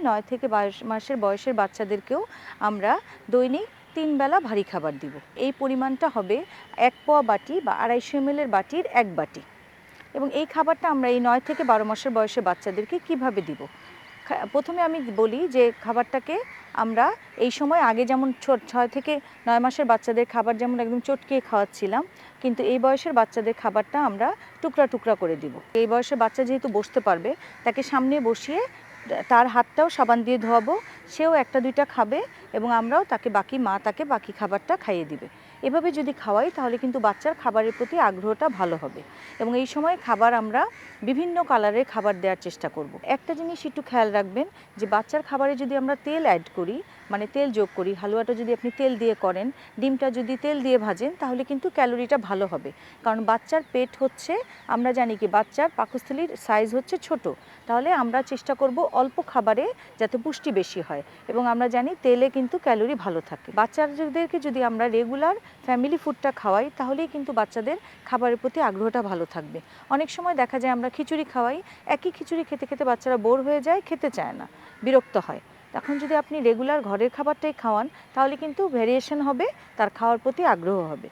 9 থেকে 22 মাসের বয়সের বাচ্চাদেরকেও আমরা দৈনিক 3 বেলা ভারী খাবার দিব। এই পরিমাণটা হবে 1 পোয়া বাটি বা 250 ml এর বাটির 1 বাটি। এবং এই খাবারটা আমরা এই 9 থেকে 12 মাসের বয়সের বাচ্চাদেরকে কিভাবে দিব? প্রথমে আমি বলি যে খাবারটাকে আমরা এই সময় আগে যেমন 6 থেকে 9 মাসের বাচ্চাদের খাবার যেমন একদম চটকিয়ে খাওয়াচ্ছিলাম, কিন্তু এই বয়সের বাচ্চাদের খাবারটা আমরা টুকরা টুকরা করে দিব। এই বয়সের বাচ্চা যেহেতু বসতে পারবে, তাকে সামনে বসিয়ে তার হাতটাও সাবান দিয়ে ধোয়াবো, সেও 1-2টা খাবে এবং আমরাও তাকে বাকি খাবারটা খাইয়ে দিবে। এভাবে যদি খাওয়াই তাহলে কিন্তু বাচ্চার খাবারের প্রতি আগ্রহটা ভালো হবে। এবং এই সময় খাবার আমরা বিভিন্ন কালারের খাবার দেওয়ার চেষ্টা করব। একটা জিনিস একটু খেয়াল রাখবেন যে বাচ্চার খাবারে যদি আমরা তেল অ্যাড করি, মানে তেল যোগ করি, হালুয়াটা যদি আপনি তেল দিয়ে করেন, ডিমটা যদি তেল দিয়ে ভাজেন, তাহলে কিন্তু ক্যালোরিটা ভালো হবে। কারণ বাচ্চার পেট হচ্ছে, আমরা জানি কি বাচ্চার পাকস্থলীর সাইজ হচ্ছে ছোট, তাহলে আমরা চেষ্টা করব অল্প খাবারে যাতে পুষ্টি বেশি হয়। এবং আমরা জানি তেলে কিন্তু ক্যালোরি ভালো থাকে। বাচ্চাদেরকে যদি আমরা রেগুলার ফ্যামিলি ফুডটা খাওয়াই, তাহলেই কিন্তু বাচ্চাদের খাবারের প্রতি আগ্রহটা ভালো থাকবে। অনেক সময় দেখা যায় আমরা খিচুড়ি খাওয়াই, একই খিচুড়ি খেতে খেতে বাচ্চারা বোর হয়ে যায়, খেতে চায় না, বিরক্ত হয়। তখন যদি আপনি রেগুলার ঘরের খাবারটাই খাওয়ান, তাহলে কিন্তু ভেরিয়েশন হবে, তার খাওয়ার প্রতি আগ্রহ হবে।